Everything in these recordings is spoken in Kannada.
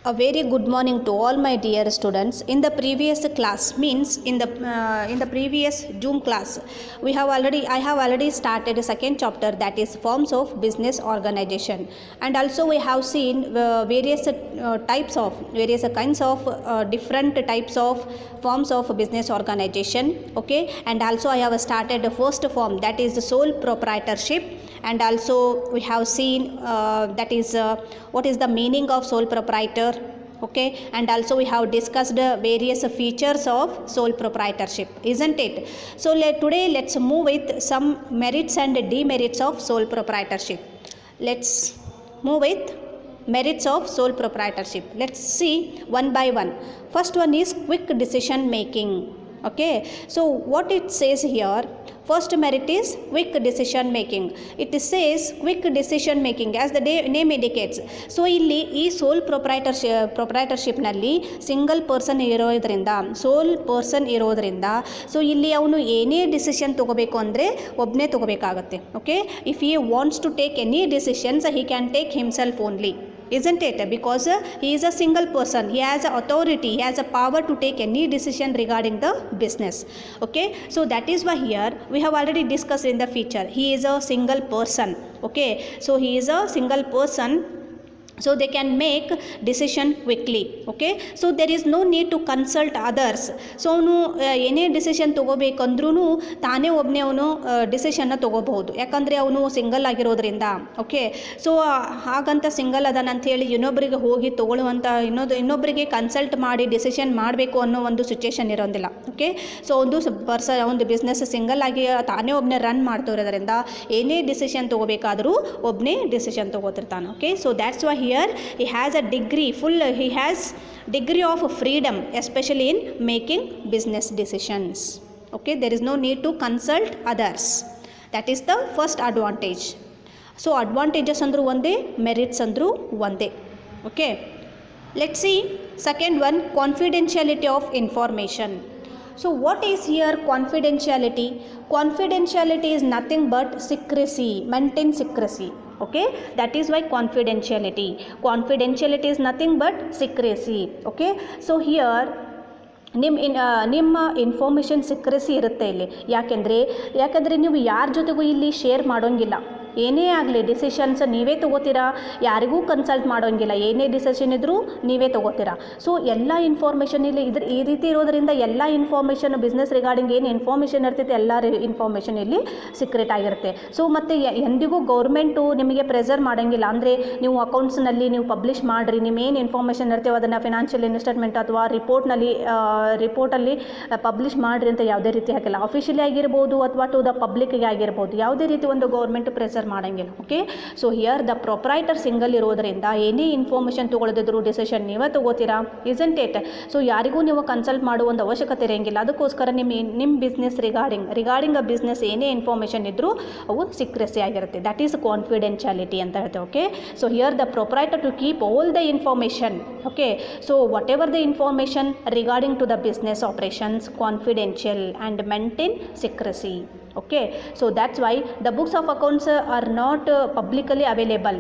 A very good morning to all my dear students. In the previous class, means in the previous Zoom class, I have already started a second chapter, that is forms of business organization, and also we have seen various kinds of different types of forms of business organization. Okay, and also I have started the first form, that is the sole proprietorship, and also we have seen what is the meaning of sole proprietor. Okay, and also we have discussed various features of sole proprietorship, isn't it? So today let's move with some merits and demerits of sole proprietorship. Let's move with merits of sole proprietorship. Let's see one by one. First one is quick decision making. Okay, so what it says here, first merit is quick decision making. It says quick decision making as the name indicates. So ಇಲ್ಲಿ ಈ ಸೋಲ್ ಪ್ರೊಪ್ರೈಟರ್ಶಿಪ್ ನಲ್ಲಿ ಸಿಂಗಲ್ ಪರ್ಸನ್ ಇರೋದ್ರಿಂದ ಸೊ ಇಲ್ಲಿ ಅವನು ಏನೇ ಡಿಸಿಷನ್ ತಗೋಬೇಕು ಅಂದರೆ ಒಬ್ಬನೇ ತಗೋಬೇಕಾಗತ್ತೆ. Okay, if he wants to take any decisions he can take himself only, isn't it? Because he is a single person, he has a authority, he has a power to take any decision regarding the business. Okay, so that is why here we have already discussed in the feature, he is a single person. Okay, so he is a single person, so they can make decision quickly. Okay, so there is no need to consult others. So ಅವನು ಏನೇ ಡಿಸಿಷನ್ ತೊಗೋಬೇಕಂದ್ರೂ ತಾನೇ ಒಬ್ಬನೇ ಅವನು ಡಿಸಿಷನ್ನ ತೊಗೋಬಹುದು, ಯಾಕಂದರೆ ಅವನು ಸಿಂಗಲ್ ಆಗಿರೋದ್ರಿಂದ. ಓಕೆ, ಸೊ ಹಾಗಂತ ಸಿಂಗಲ್ ಅದಾನ ಅಂಥೇಳಿ ಇನ್ನೊಬ್ಬರಿಗೆ ಹೋಗಿ ತೊಗೊಳ್ಳುವಂಥ ಇನ್ನೊಬ್ಬರಿಗೆ ಕನ್ಸಲ್ಟ್ ಮಾಡಿ ಡಿಸಿಷನ್ ಮಾಡಬೇಕು ಅನ್ನೋ ಒಂದು ಸಿಚುವೇಶನ್ ಇರೋದಿಲ್ಲ. ಓಕೆ, ಸೊ ಒಂದು ಬಿಸ್ನೆಸ್ ಸಿಂಗಲ್ ಆಗಿ ತಾನೇ ಒಬ್ಬನೇ ರನ್ ಮಾಡ್ತಿರೋದ್ರಿಂದ ಏನೇ ಡಿಸಿಷನ್ ತೊಗೋಬೇಕಾದರೂ ಒಬ್ಬನೇ ಡಿಸಿಷನ್ ತೊಗೋತಿರ್ತಾನೆ. Okay, so that's why here he has a degree of freedom, especially in making business decisions. Okay, there is no need to consult others. That is the first advantage. So advantages andru onde, merits andru onde. Okay, let's see second one, confidentiality of information. So what is here confidentiality? Confidentiality is nothing but secrecy, maintain secrecy. Okay, that is why confidentiality is nothing but secrecy. Okay, so here ನಿಮ್ಮ ಇನ್ಫಾರ್ಮೇಷನ್ ಸಿಕ್ರೆಸಿ ಇರುತ್ತೆ ಇಲ್ಲಿ. ಯಾಕೆಂದರೆ ನೀವು ಯಾರ ಜೊತೆಗೂ ಇಲ್ಲಿ ಶೇರ್ ಮಾಡೋಂಗಿಲ್ಲ. ಏನೇ ಆಗಲಿ ಡಿಸಿಷನ್ಸ್ ನೀವೇ ತೊಗೋತೀರಾ, ಯಾರಿಗೂ ಕನ್ಸಲ್ಟ್ ಮಾಡೋಂಗಿಲ್ಲ. ಏನೇ ಡಿಸಿಷನ್ ಇದ್ದರೂ ನೀವೇ ತೊಗೋತೀರಾ. ಸೊ ಎಲ್ಲ ಇನ್ಫಾರ್ಮೇಷನ್ ಇಲ್ಲಿ ಈ ರೀತಿ ಇರೋದರಿಂದ ಎಲ್ಲ ಇನ್ಫಾರ್ಮೇಷನ್ ಬಿಸ್ನೆಸ್ ರಿಗಾರ್ಡಿಂಗ್ ಏನು ಇನ್ಫಾರ್ಮೇಷನ್ ಇರ್ತೈತೆ ಎಲ್ಲ ಇನ್ಫಾರ್ಮೇಷನ್ ಇಲ್ಲಿ ಸೀಕ್ರೆಟ್ ಆಗಿರುತ್ತೆ. ಸೊ ಮತ್ತು ಎಂದಿಗೂ ಗೌರ್ಮೆಂಟು ನಿಮಗೆ ಪ್ರೆಸರ್ ಮಾಡೋಂಗಿಲ್ಲ. ಅಂದರೆ ನೀವು ಅಕೌಂಟ್ಸ್ನಲ್ಲಿ ನೀವು ಪಬ್ಲಿಷ್ ಮಾಡಿರಿ, ನಿಮ್ಮೇನು ಇನ್ಫಾರ್ಮೇಷನ್ ಇರ್ತೇವೆ ಅದನ್ನು ಫಿನಾನ್ಷಿಯಲ್ ಇನ್ವೆಸ್ಟ್ಮೆಂಟ್ ಅಥವಾ ರಿಪೋರ್ಟಲ್ಲಿ ಪಬ್ಲಿಷ್ ಮಾಡಿರಿ ಅಂತ ಯಾವುದೇ ರೀತಿ ಹಾಕಿಲ್ಲ. ಅಫಿಷಿಯಲಿ ಆಗಿರ್ಬೋದು ಅಥವಾ ಟು ದ ಪಬ್ಲಿಕ್ಗೆ ಆಗಿರ್ಬೋದು, ಯಾವುದೇ ರೀತಿ ಒಂದು ಗೌರ್ಮೆಂಟ್ ಪ್ರೆಸರ್ ಮಾಡಂಗಿಲ್ಲ. Okay, so here the proprietor single ಇರೋದ್ರಿಂದ ಏನೇ ಇನ್ಫಾರ್ಮೇಷನ್ ತೊಗೊಳ್ಳದಿದ್ರು ಡಿಸಿಷನ್ ನೀವೇ ತೊಗೋತೀರಾ, ಇಸಂಟ್ ಇಟ್? ಸೊ ಯಾರಿಗೂ ನೀವು ಕನ್ಸಲ್ಟ್ ಮಾಡುವ ಒಂದು ಅವಶ್ಯಕತೆ ಇರೋಂಗಿಲ್ಲ. ಅದಕ್ಕೋಸ್ಕರ ನಿಮ್ಮ ಬಿಸ್ನೆಸ್ ರಿಗಾರ್ಡಿಂಗ್ ಅ ಬಿಸ್ನೆಸ್ ಏನೇ ಇನ್ಫಾರ್ಮೇಷನ್ ಇದ್ದರೂ ಅವು ಸೀಕ್ರೆಸಿ ಆಗಿರುತ್ತೆ. ದಟ್ ಈಸ್ ಕಾನ್ಫಿಡೆನ್ಷಿಯಾಲಿಟಿ ಅಂತ ಹೇಳ್ತೇವೆ. Okay, so here the proprietor to keep all the information. Okay, so whatever the information regarding to the business operations confidential and maintain secrecy. Okay, so that's why the books of accounts are not publicly available.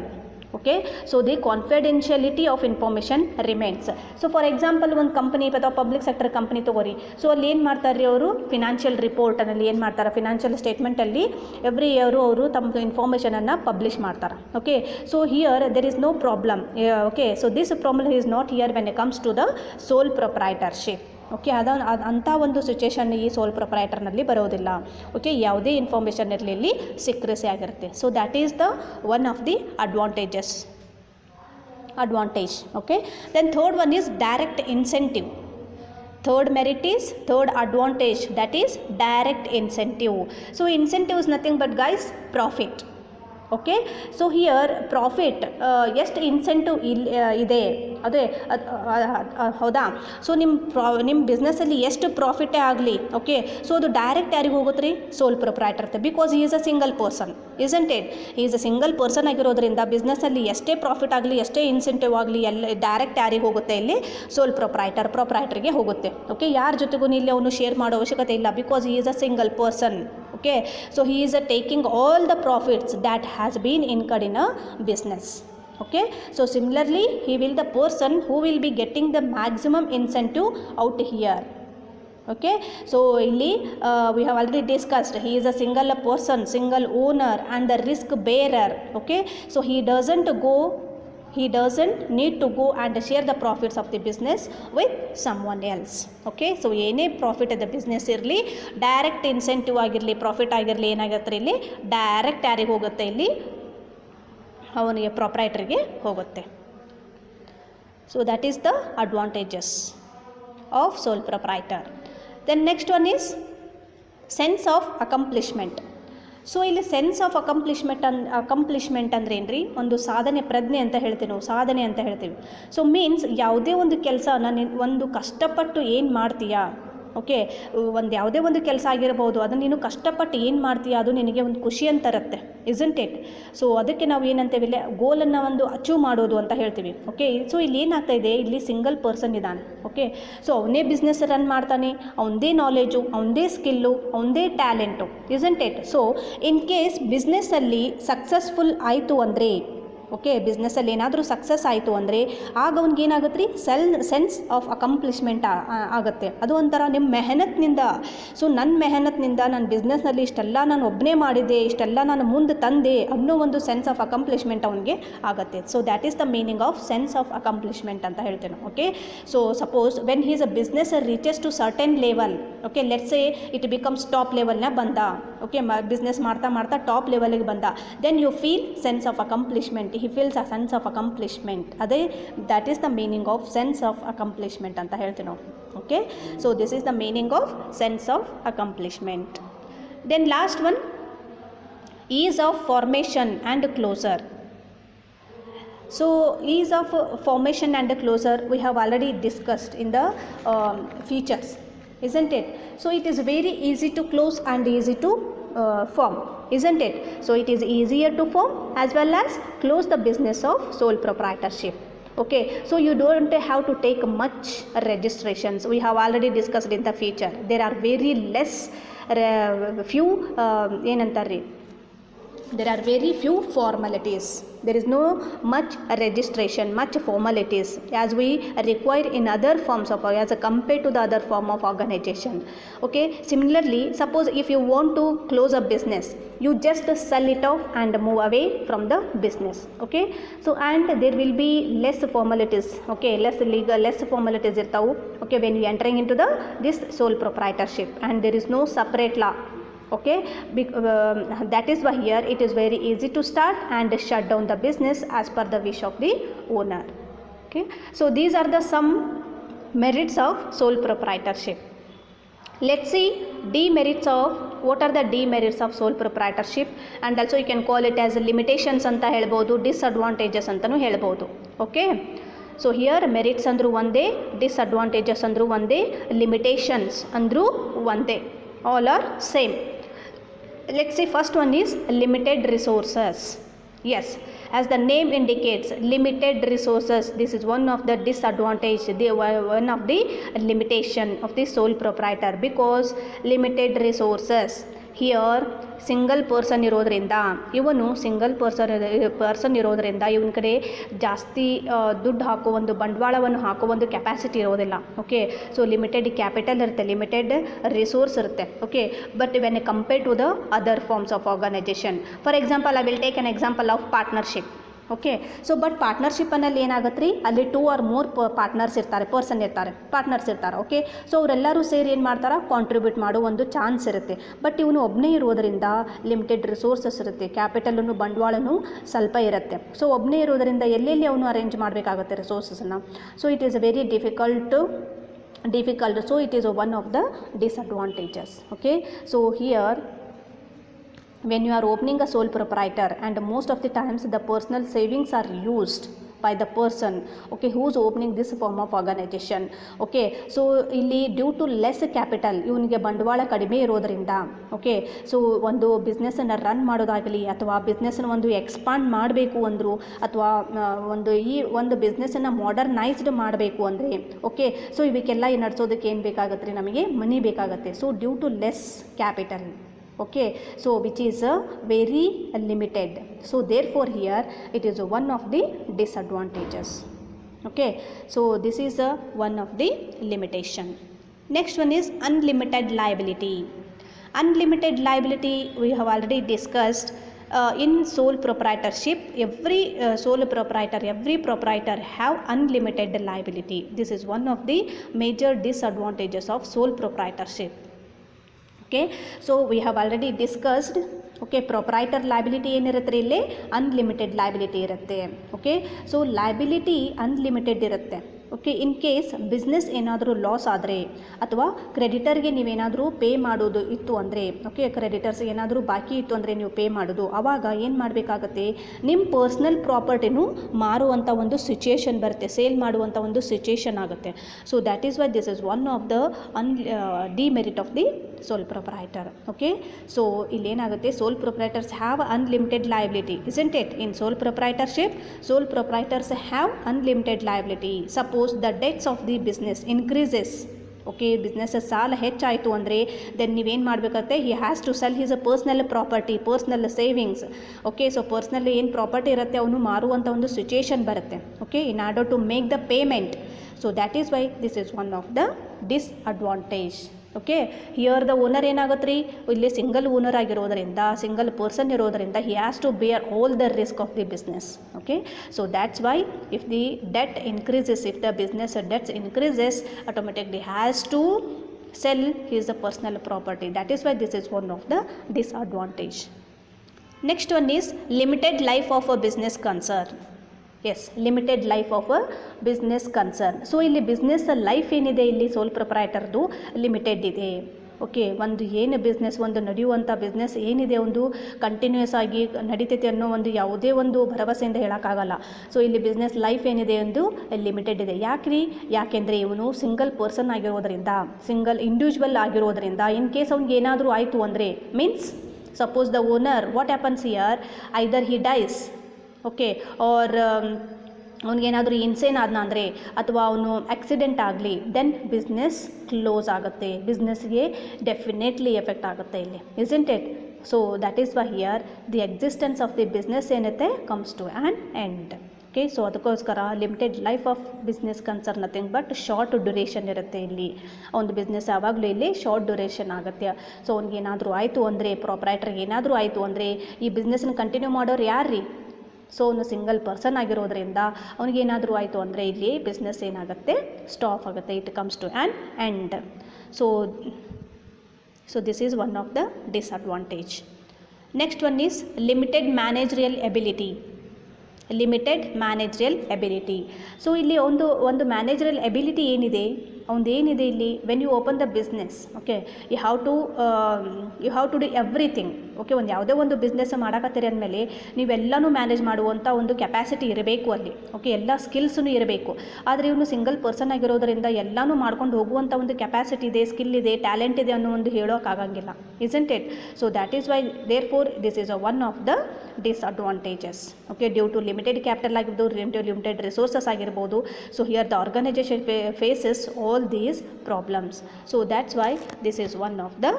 Okay, so the confidentiality of information remains. So for example ಒಂದು ಕಂಪನಿ ಅಥವಾ ಪಬ್ಲಿಕ್ ಸೆಕ್ಟರ್ ಕಂಪನಿ ತೊಗೋರಿ. ಸೊ ಅಲ್ಲಿ ಏನು ಮಾಡ್ತಾರೆ ರೀ, ಅವರು ಫಿನಾನ್ಷಿಯಲ್ ರಿಪೋರ್ಟಲ್ಲಿ ಏನು ಮಾಡ್ತಾರೆ, ಫಿನಾನ್ಷಿಯಲ್ ಸ್ಟೇಟ್ಮೆಂಟಲ್ಲಿ ಎವ್ರಿ ಇಯರು ಅವರು ತಮ್ಮ ಇನ್ಫಾರ್ಮೇಷನನ್ನು ಪಬ್ಲಿಷ್ ಮಾಡ್ತಾರೆ. Okay, so here there is no problem. Okay, so this problem is not here when it comes to the sole proprietorship. Okay, ಅಂಥ ಒಂದು ಸಿಚುವೇಶನ್ ಈ ಸೋಲ್ ಪ್ರೊಪ್ರೈಟರ್ನಲ್ಲಿ ಬರೋದಿಲ್ಲ. ಓಕೆ, ಯಾವುದೇ ಇನ್ಫಾರ್ಮೇಷನ್ ಇರಲಿ ಇಲ್ಲಿ ಸೀಕ್ರೆಸಿ ಆಗಿರುತ್ತೆ. So that is the one of the advantage. Okay, then third one is direct incentive. Third merit is, third advantage, that is direct incentive. So incentive is nothing but guys profit. Okay, so here profit ಎಷ್ಟು ಇನ್ಸೆಂಟಿವ್ ಇದೆ ಅದೇ ಹೌದಾ. ಸೊ ನಿಮ್ಮ ಬಿಸ್ನೆಸ್ಸಲ್ಲಿ ಎಷ್ಟು ಪ್ರಾಫಿಟೇ ಆಗಲಿ, ಓಕೆ, ಸೊ ಅದು ಡೈರೆಕ್ಟ್ ಯಾರಿಗೆ ಹೋಗುತ್ತೆ ರೀ, ಸೋಲ್ proprietor. Because he is a single person, isn't it? He is a single person ಆಗಿರೋದ್ರಿಂದ ಬಿಸ್ನೆಸ್ಸಲ್ಲಿ ಎಷ್ಟೇ ಪ್ರಾಫಿಟ್ ಆಗಲಿ ಎಷ್ಟೇ ಇನ್ಸೆಂಟಿವ್ ಆಗಲಿ ಎಲ್ಲ ಡೈರೆಕ್ಟ್ ಯಾರಿಗೆ ಹೋಗುತ್ತೆ, ಇಲ್ಲಿ ಸೋಲ್ ಪ್ರೊಪ್ರೈಟರ್ಗೆ ಹೋಗುತ್ತೆ. ಓಕೆ, ಯಾರ ಜೊತೆಗೂ ಇಲ್ಲಿ ಅವನು ಶೇರ್ ಮಾಡೋ ಅವಶ್ಯಕತೆ ಇಲ್ಲ, because he is a single person. Okay, so he is taking all the profits that has been incurred in a business. Okay, so similarly he will the person who will be getting the maximum incentive out here. Okay, so ಇಲ್ಲಿ we have already discussed, he is a single person, single owner and the risk bearer. Okay, so he doesn't need to go and share the profits of the business with someone else. Okay, so ಏನೇ ಪ್ರಾಫಿಟ್ ಇದೆ ಬಿಸ್ನೆಸ್ ಇರಲಿ, ಡೈರೆಕ್ಟ್ ಇನ್ಸೆಂಟಿವ್ ಆಗಿರಲಿ, ಪ್ರಾಫಿಟ್ ಆಗಿರಲಿ, ಏನಾಗುತ್ತೆ ಇಲ್ಲಿ ಡೈರೆಕ್ಟ್ ಯಾರಿಗೆ ಹೋಗುತ್ತೆ, ಇಲ್ಲಿ ಅವನಿಗೆ ಪ್ರೊಪ್ರೈಟರ್ಗೆ ಹೋಗುತ್ತೆ. So that is the advantages of sole proprietor. Then next one is sense of accomplishment. So ಇಲ್ಲಿ ಸೆನ್ಸ್ ಆಫ್ ಅಕಂಪ್ಲಿಷ್ಮೆಂಟ್ ಅಂದ್ರೆ ಏನು ರೀ, ಒಂದು ಸಾಧನೆ ಪ್ರಜ್ಞೆ ಅಂತ ಹೇಳ್ತೀವಿ ನಾವು, ಸಾಧನೆ ಅಂತ ಹೇಳ್ತೀವಿ. ಸೊ ಮೀನ್ಸ್ ಯಾವುದೇ ಒಂದು ಕೆಲಸನ ಒಂದು ಕಷ್ಟಪಟ್ಟು ಏನು ಮಾಡ್ತೀಯಾ, ಓಕೆ, ಒಂದು ಯಾವುದೇ ಒಂದು ಕೆಲಸ ಆಗಿರ್ಬೋದು, ಅದನ್ನು ನೀನು ಕಷ್ಟಪಟ್ಟು ಏನು ಮಾಡ್ತೀಯಾ ಅದು ನಿನಗೆ ಒಂದು ಖುಷಿ ಅಂತ ಇರುತ್ತೆ, ಇಸಂಟ್ ಇಟ್? ಸೊ ಅದಕ್ಕೆ ನಾವು ಏನಂತೇವಿ, ಗೋಲನ್ನು ಒಂದು ಅಚೀವ್ ಮಾಡೋದು ಅಂತ ಹೇಳ್ತೀವಿ. ಓಕೆ, ಸೊ ಇಲ್ಲಿ ಏನಾಗ್ತಾ ಇದೆ, ಇಲ್ಲಿ ಸಿಂಗಲ್ ಪರ್ಸನ್ ಇದ್ದಾನೆ. ಓಕೆ, ಸೊ ಅವನೇ ಬಿಸ್ನೆಸ್ ರನ್ ಮಾಡ್ತಾನೆ, ಅವನದೇ ನಾಲೆಜು, ಅವನದೇ ಸ್ಕಿಲ್ಲು, ಅವನದೇ talent, isn't it? So in case ಬಿಸ್ನೆಸ್ಸಲ್ಲಿ ಸಕ್ಸಸ್ಫುಲ್ ಆಯಿತು ಅಂದರೆ, ಓಕೆ, ಬಿಸ್ನೆಸ್ಸಲ್ಲಿ ಏನಾದರೂ ಸಕ್ಸಸ್ ಆಯಿತು ಅಂದರೆ ಆಗ ಅವ್ನಿಗೆ ಏನಾಗುತ್ತೆ ರೀ, ಸೆನ್ಸ್ ಆಫ್ ಅಕಂಪ್ಲಿಷ್ಮೆಂಟ್ ಆಗುತ್ತೆ. ಅದು ಒಂಥರ ನಿಮ್ಮ ಮೆಹನತ್ನಿಂದ, ಸೊ ನನ್ನ ಮೆಹನತ್ನಿಂದ ನನ್ನ ಬಿಸ್ನೆಸ್ನಲ್ಲಿ ಇಷ್ಟೆಲ್ಲ ನಾನು ಒಬ್ಬನೇ ಮಾಡಿದ್ದೆ, ಇಷ್ಟೆಲ್ಲ ನಾನು ಮುಂದೆ ತಂದೆ ಅನ್ನೋ ಒಂದು ಸೆನ್ಸ್ ಆಫ್ ಅಕಂಪ್ಲಿಷ್ಮೆಂಟ್ ಅವನಿಗೆ ಆಗುತ್ತೆ. So that is the meaning of sense of accomplishment ಅಂತ ಹೇಳ್ತೇನೆ. Okay, so suppose when he's a business reaches to certain level, okay, let's say it becomes top ಲೆವೆಲ್ನ ಬಂದ, ಓಕೆ, ಬಿಸ್ನೆಸ್ ಮಾಡ್ತಾ ಮಾಡ್ತಾ ಟಾಪ್ ಲೆವೆಲ್ಗೆ ಬಂದ, then you feel sense of accomplishment. he feels a sense of accomplishment. ಅದೇ that is the meaning of sense of accomplishment ಅಂತ ಹೇಳ್ತೀವಿ ನಾವು. Okay, so this is the meaning of sense of accomplishment. Then last one, ease of formation and closure. So ease of formation and closure we have already discussed in the features, isn't it? So it is very easy to close and easy to form, isn't it? So it is easier to form as well as close the business of sole proprietorship. Okay, so you don't have to take much registrations. We have already discussed in the feature. There are very less few ಏನಂತಾರೆ, there are very few formalities. There is no much registration, much formalities as we require in other forms of, as compared to the other form of organization. Okay, similarly, suppose if you want to close a business, you just sell it off and move away from the business. Okay, so and there will be less formalities, okay, less legal, less formalities irtavu, okay, when you entering into the this sole proprietorship, and there is no separate law. Okay, that is why here it is very easy to start and shut down the business as per the wish of the owner. Okay, so these are the some merits of sole proprietorship. Let's see demerits of, what are the demerits of sole proprietorship, and also you can call it as limitations anta helbodu, disadvantages antanu helbodu. Okay, so here merits andru onde, disadvantages andru onde, limitations andru onde, all are same. Let's see, first one is limited resources. Yes, as the name indicates, limited resources, this is one of the disadvantage, one of the limitation of the sole proprietor, because limited resources. Here single person ಇರೋದ್ರಿಂದ, ಇವನು ಸಿಂಗಲ್ ಪರ್ಸನ್ ಇರೋದ್ರಿಂದ ಇವನ ಕಡೆ ಜಾಸ್ತಿ ದುಡ್ಡು ಹಾಕೋ ಒಂದು ಬಂಡವಾಳವನ್ನು ಹಾಕೋ ಒಂದು ಕೆಪಾಸಿಟಿ ಇರೋದಿಲ್ಲ. ಓಕೆ, ಸೊ ಲಿಮಿಟೆಡ್ ಕ್ಯಾಪಿಟಲ್ ಇರುತ್ತೆ, ಲಿಮಿಟೆಡ್ ರಿಸೋರ್ಸ್ ಇರುತ್ತೆ. Okay, but when a compare to the other forms of organisation, for example I will take an example of partnership. Okay, so but ಪಾರ್ಟ್ನರ್ಶಿಪ್ಪನಲ್ಲಿ ಏನಾಗುತ್ತೆ ರೀ, ಅಲ್ಲಿ 2 or more ಪಾರ್ಟ್ನರ್ಸ್ ಇರ್ತಾರೆ, ಪಾರ್ಟ್ನರ್ಸ್ ಇರ್ತಾರೆ. ಓಕೆ, ಸೊ ಅವರೆಲ್ಲರೂ ಸೇರಿ ಏನು ಮಾಡ್ತಾರೆ, ಕಾಂಟ್ರಿಬ್ಯೂಟ್ ಮಾಡೋ ಒಂದು ಚಾನ್ಸ್ ಇರುತ್ತೆ. ಬಟ್ ಇವನು ಒಬ್ಬನೇ ಇರೋದರಿಂದ ಲಿಮಿಟೆಡ್ ರಿಸೋರ್ಸಸ್ ಇರುತ್ತೆ, ಕ್ಯಾಪಿಟಲನ್ನು ಬಂಡವಾಳನೂ ಸ್ವಲ್ಪ ಇರುತ್ತೆ. ಸೊ ಒಬ್ಬನೇ ಇರೋದರಿಂದ ಎಲ್ಲೆಲ್ಲಿ ಅವನು ಅರೇಂಜ್ ಮಾಡಬೇಕಾಗುತ್ತೆ ರಿಸೋರ್ಸಸ್ನ. So it is very difficult, so it is one of the disadvantages. Okay, so here when you are opening a sole proprietor, and most of the times the personal savings are used by the person, okay, who is opening this form of organization. Okay, so ಇಲ್ಲಿ ಡ್ಯೂ ಟು ಲೆಸ್ ಕ್ಯಾಪಿಟಲ್, ಇವನಿಗೆ ಬಂಡವಾಳ ಕಡಿಮೆ ಇರೋದರಿಂದ, ಓಕೆ, ಸೊ ಒಂದು ಬಿಸ್ನೆಸ್ಸನ್ನು ರನ್ ಮಾಡೋದಾಗಲಿ ಅಥವಾ ಬಿಸ್ನೆಸ್ಸನ್ನು ಒಂದು ಎಕ್ಸ್ಪಾಂಡ್ ಮಾಡಬೇಕು ಅಂದರು, ಅಥವಾ ಒಂದು ಬಿಸ್ನೆಸ್ಸನ್ನು ಮಾಡರ್ನೈಸ್ಡ್ ಮಾಡಬೇಕು ಅಂದರೆ, ಓಕೆ, ಸೊ ಇವಕ್ಕೆಲ್ಲ ನಡೆಸೋದಕ್ಕೆ ಏನು ಬೇಕಾಗುತ್ತೆ ರೀ, ನಮಗೆ ಮನಿ ಬೇಕಾಗುತ್ತೆ. So due to less capital, okay, so which is very limited. So therefore here it is one of the disadvantages. Okay, so this is one of the limitation. Next one is unlimited liability. Unlimited liability we have already discussed. In sole proprietorship, every proprietor have unlimited liability. This is one of the major disadvantages of sole proprietorship. Okay, so we have already discussed. Okay, proprietor liability ಏನಿರುತ್ತೆ ಇಲ್ಲಿ ಅನ್ಲಿಮಿಟೆಡ್ ಲೈಬಿಲಿಟಿ ಇರುತ್ತೆ. ಓಕೆ, ಸೊ ಲೈಬಿಲಿಟಿ ಅನ್ಲಿಮಿಟೆಡ್ ಇರುತ್ತೆ. ಓಕೆ, ಇನ್ ಕೇಸ್ ಬಿಸ್ನೆಸ್ ಏನಾದರೂ ಲಾಸ್ ಆದರೆ ಅಥವಾ ಕ್ರೆಡಿಟರ್ಗೆ ನೀವೇನಾದರೂ ಪೇ ಮಾಡೋದು ಇತ್ತು ಅಂದರೆ, ಓಕೆ, ಕ್ರೆಡಿಟರ್ಸ್ ಏನಾದರೂ ಬಾಕಿ ಇತ್ತು ಅಂದರೆ ನೀವು ಪೇ ಮಾಡೋದು, ಆವಾಗ ಏನು ಮಾಡಬೇಕಾಗತ್ತೆ, ನಿಮ್ಮ ಪರ್ಸ್ನಲ್ ಪ್ರಾಪರ್ಟಿನೂ ಮಾರುವಂಥ ಒಂದು ಸಿಚುಯೇಷನ್ ಬರುತ್ತೆ, ಸೇಲ್ ಮಾಡುವಂಥ ಒಂದು ಸಿಚುಯೇಷನ್ ಆಗುತ್ತೆ. So that is why this is one of the demerit of the sole proprietor. Okay, so illénagutte, sole proprietors have unlimited liability, isn't it? In sole proprietorship, sole proprietors have unlimited liability. Suppose the debts of the business increases. Okay, business ಸಾಲ ಹೆಚ್ಚಾಯಿತು ಅಂದರೆ ದೆನ್ ನೀವೇನು ಮಾಡಬೇಕಾಗುತ್ತೆ, he has to sell his personal property, personal savings. Okay, so personal ಏನು ಪ್ರಾಪರ್ಟಿ ಇರುತ್ತೆ ಅವನು ಮಾರುವಂಥ ಒಂದು ಸಿಚುಯೇಷನ್ ಬರುತ್ತೆ. Okay, in order to make the payment. So that is why this is one of the disadvantage. Okay, here the owner ಏನಾಗುತ್ತೆ ರೀ, ಇಲ್ಲಿ ಸಿಂಗಲ್ ಓನರ್ ಆಗಿರೋದರಿಂದ, ಸಿಂಗಲ್ ಪರ್ಸನ್ ಇರೋದರಿಂದ he has to bear all the risk of the business. Okay, so that's why if the debt increases, if the business debts increases, automatically has to sell his personal property. That is why this is one of the disadvantage. Next one is limited life of a business concern. Yes, limited life of a business concern. So ಇಲ್ಲಿ ಬಿಸ್ನೆಸ್ ಲೈಫ್ ಏನಿದೆ ಇಲ್ಲಿ ಸೋಲ್ ಪ್ರೊಪ್ರೈಟರ್ದು ಲಿಮಿಟೆಡ್ ಇದೆ. ಓಕೆ, ಒಂದು ಏನು ಬಿಸ್ನೆಸ್, ಒಂದು ನಡೆಯುವಂಥ ಬಿಸ್ನೆಸ್ ಏನಿದೆ ಒಂದು ಕಂಟಿನ್ಯೂಸ್ ಆಗಿ ನಡೀತೈತೆ ಅನ್ನೋ ಒಂದು ಯಾವುದೇ ಒಂದು ಭರವಸೆಯಿಂದ ಹೇಳೋಕ್ಕಾಗಲ್ಲ. ಸೊ ಇಲ್ಲಿ ಬಿಸ್ನೆಸ್ ಲೈಫ್ ಏನಿದೆ ಒಂದು ಲಿಮಿಟೆಡ್ ಇದೆ. ಯಾಕೆಂದರೆ ಇವನು ಸಿಂಗಲ್ ಪರ್ಸನ್ ಆಗಿರೋದರಿಂದ, ಸಿಂಗಲ್ ಇಂಡಿವಿಜುವಲ್ ಆಗಿರೋದರಿಂದ, ಇನ್ ಕೇಸ್ ಅವ್ನಿಗೆ ಏನಾದರೂ ಆಯಿತು ಅಂದರೆ, means suppose the owner, what happens here, either he dies, okay, or ಅವ್ನಿಗೇನಾದರೂ ಇನ್ಸೇನ್ ಆದ್ನ ಅಂದರೆ, ಅಥವಾ ಅವನು ಆಕ್ಸಿಡೆಂಟ್ ಆಗಲಿ, ದೆನ್ ಬಿಸ್ನೆಸ್ ಕ್ಲೋಸ್ ಆಗುತ್ತೆ, ಬಿಸ್ನೆಸ್ಗೆ ಡೆಫಿನೆಟ್ಲಿ ಎಫೆಕ್ಟ್ ಆಗುತ್ತೆ ಇಲ್ಲಿ, isn't it? So that is why here the existence of the business ಏನಿದೆ comes to an end. Okay, so ಅದಕ್ಕೋಸ್ಕರ limited life of business concern nothing but short duration ಇರುತ್ತೆ ಇಲ್ಲಿ. ಒಂದು ಬಿಸ್ನೆಸ್ ಯಾವಾಗಲೂ ಇಲ್ಲಿ ಶಾರ್ಟ್ ಡ್ಯೂರೇಷನ್ ಆಗುತ್ತೆ. ಸೊ ಅವ್ನಿಗೇನಾದರೂ ಆಯಿತು ಅಂದರೆ, ಪ್ರೊಪ್ರೈಟರ್ಗೆ ಏನಾದರೂ ಆಯಿತು ಅಂದರೆ, ಈ ಬಿಸ್ನೆಸ್ನ ಕಂಟಿನ್ಯೂ ಮಾಡೋರು ಯಾರು ರೀ? ಸೊ ಅವನು ಸಿಂಗಲ್ ಪರ್ಸನ್ ಆಗಿರೋದ್ರಿಂದ ಅವನಿಗೇನಾದರೂ ಆಯಿತು ಅಂದರೆ ಇಲ್ಲಿ ಬಿಸ್ನೆಸ್ ಏನಾಗುತ್ತೆ, ಸ್ಟಾಪ್ ಆಗುತ್ತೆ, it comes to an end. So this is one of the disadvantage. Next one is limited managerial ability. Limited managerial ability. So ಇಲ್ಲಿ ಒಂದು ಮ್ಯಾನೇಜರಿಯಲ್ ಎಬಿಲಿಟಿ ಏನಿದೆ, ಏನಿದೆ ಇಲ್ಲಿ, when you open the business, okay, you have to do everything. Okay, ಒಂದು ಯಾವುದೇ ಒಂದು ಬಿಸ್ನೆಸ್ ಮಾಡಕತ್ತೀರಿ ಅಂದಮೇಲೆ ನೀವೆಲ್ಲನೂ ಮ್ಯಾನೇಜ್ ಮಾಡುವಂಥ ಒಂದು ಕೆಪಾಸಿಟಿ ಇರಬೇಕು ಅಲ್ಲಿ. ಓಕೆ, ಎಲ್ಲ ಸ್ಕಿಲ್ಸೂ ಇರಬೇಕು. ಆದರೆ ಇವನು ಸಿಂಗಲ್ ಪರ್ಸನ್ ಆಗಿರೋದರಿಂದ ಎಲ್ಲನೂ ಮಾಡ್ಕೊಂಡು ಹೋಗುವಂಥ ಒಂದು ಕೆಪಾಸಿಟಿ ಇದೆ, ಸ್ಕಿಲ್ ಇದೆ, ಟ್ಯಾಲೆಂಟ್ ಇದೆ ಅನ್ನೋ ಒಂದು ಹೇಳೋಕ್ಕಾಗಂಗಿಲ್ಲ, isn't it? So that is why therefore this is one of the disadvantages. Okay, due to limited capital ಆಗಿರ್ಬೋದು, ಲಿಮಿಟೆಡ್ ರಿಸೋರ್ಸಸ್ ಆಗಿರ್ಬೋದು. So here the organisation faces all these problems. So that's why this is one of the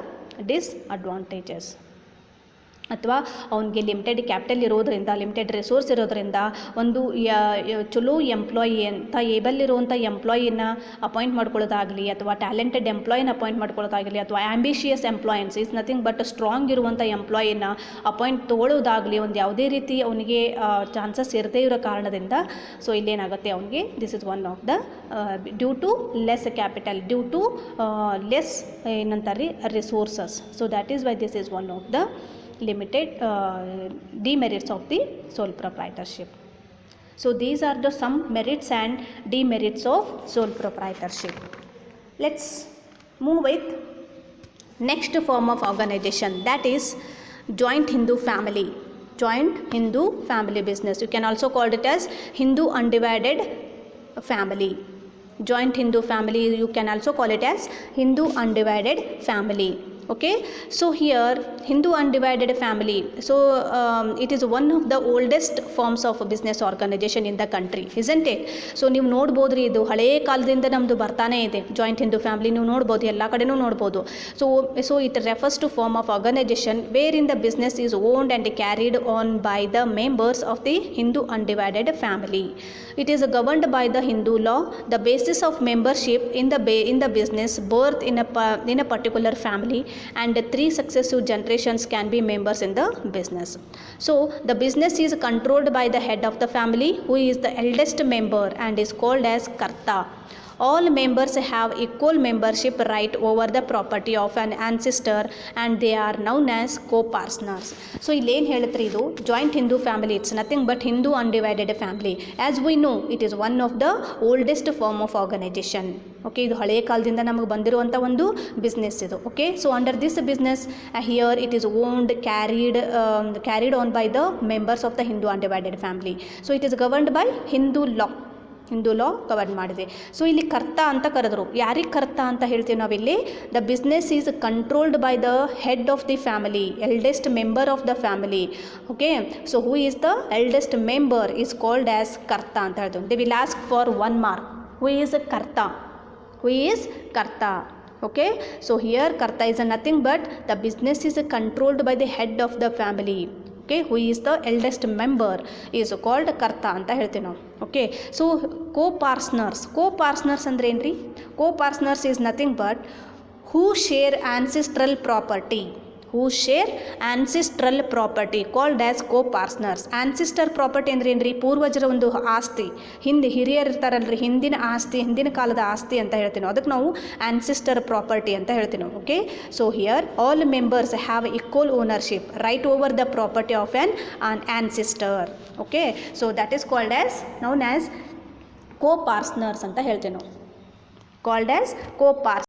disadvantages. ಅಥವಾ ಅವನಿಗೆ ಲಿಮಿಟೆಡ್ ಕ್ಯಾಪಿಟಲ್ ಇರೋದರಿಂದ, ಲಿಮಿಟೆಡ್ ರಿಸೋರ್ಸ್ ಇರೋದರಿಂದ, ಒಂದು ಚಲೋ ಎಂಪ್ಲಾಯಿ ಅಂತ ಏಬಲ್ ಇರುವಂಥ ಎಂಪ್ಲಾಯಿನ ಅಪಾಯಿಂಟ್ ಮಾಡ್ಕೊಳ್ಳೋದಾಗಲಿ, ಅಥವಾ ಟ್ಯಾಲೆಂಟೆಡ್ ಎಂಪ್ಲಾಯಿನ ಅಪಾಯಿಂಟ್ ಮಾಡ್ಕೊಳ್ಳೋದಾಗಲಿ, ಅಥವಾ ambitious employees is nothing but strong ಇರುವಂಥ ಎಂಪ್ಲಾಯಿನ ಅಪಾಯಿಂಟ್ ತೊಗೊಳ್ಳೋದಾಗಲಿ, ಒಂದು ಯಾವುದೇ ರೀತಿ ಅವನಿಗೆ ಚಾನ್ಸಸ್ ಇರದೇ ಇರೋ ಕಾರಣದಿಂದ ಸೊ ಇಲ್ಲೇನಾಗುತ್ತೆ ಅವನಿಗೆ this is one of the due to less capital, due to less ಏನಂತಾರೆ resources. So that is why this is one of the limited demerits of the sole proprietorship. So these are the some merits and demerits of sole proprietorship. Let's move with next form of organization, that is joint Hindu family. Joint Hindu family business, you can also call it as Hindu undivided family. Joint Hindu family, you can also call it as Hindu undivided family. Okay, so here Hindu undivided family, so it is one of the oldest forms of business organization in the country, isn't it? So ನೀವು ನೋಡ್ಬೋದ್ರಿ, ಇದು ಹಳೇ ಕಾಲದಿಂದ ನಮ್ಮದು ಬರ್ತಾನೆ ಇದೆ ಜಾಯಿಂಟ್ ಹಿಂದೂ ಫ್ಯಾಮಿಲಿ. ನೀವು ನೋಡ್ಬೋದು, ಎಲ್ಲ ಕಡೆನೂ ನೋಡ್ಬೋದು. So it refers to form of organisation wherein the business is owned and carried on by the members of the Hindu undivided family. It is governed by the Hindu law. The basis of membership in the business birth in a particular family, and 3 successive generations can be members in the business. So the business is controlled by the head of the family, who is the eldest member and is called as karta. All members have equal membership right over the property of an ancestor, and they are known as co-partners. So illen helutri, idu joint Hindu family, it's nothing but Hindu undivided family. As we know, it is one of the oldest form of organization. Okay, ಇದು ಹಳೆ ಕಾಲದಿಂದ ನಮಗೆ ಬಂದಿರುವಂಥ ಒಂದು ಬಿಸ್ನೆಸ್ ಇದು. Okay, so under this business here it is owned carried on by the members of the Hindu undivided family. So it is governed by Hindu law govern ಮಾಡಿದೆ. ಸೊ ಇಲ್ಲಿ ಕರ್ತ ಅಂತ ಕರೆದ್ರು. ಯಾರಿಗೆ ಕರ್ತ ಅಂತ ಹೇಳ್ತೀವಿ ನಾವಿಲ್ಲಿ? The business is controlled by the head of the family, eldest member of the family. Okay, so who is the eldest member is called as ಕರ್ತ ಅಂತ ಹೇಳ್ತೀವಿ. They will ask for 1 mark. Who is ಕರ್ತ? ಹೂ ಈಸ್ ಕರ್ತ? Okay, so here karta is nothing but the business is controlled by the head of the family. Okay, who is the eldest member is called karta ಅಂತ ಹೇಳ್ತೀವಿ ನಾವು. ಓಕೆ, ಸೊ co-partners ಅಂದ್ರೆ ಏನ್ರಿ? co-partners is nothing but who share ancestral property called as co-partners. ancestor property ಅಂದ್ರೆ ಏನ್ರಿ? ಪೂರ್ವಜರ ಒಂದು ಆಸ್ತಿ, ಹಿರಿಯರು ಇರ್ತಾರಲ್ರಿ, ಹಿಂದಿನ ಕಾಲದ ಆಸ್ತಿ ಅಂತ ಹೇಳ್ತೀವಿ ನಾವು. ಅದಕ್ಕೆ ನಾವು ancestor property ಅಂತ ಹೇಳ್ತೀವಿ ನಾವು. Okay, so here all members have equal ownership right over the property of an ancestor. Okay, so that is called as known as co-partners ಅಂತ ಹೇಳ್ತೀವಿ ನಾವು. Called as co-partners.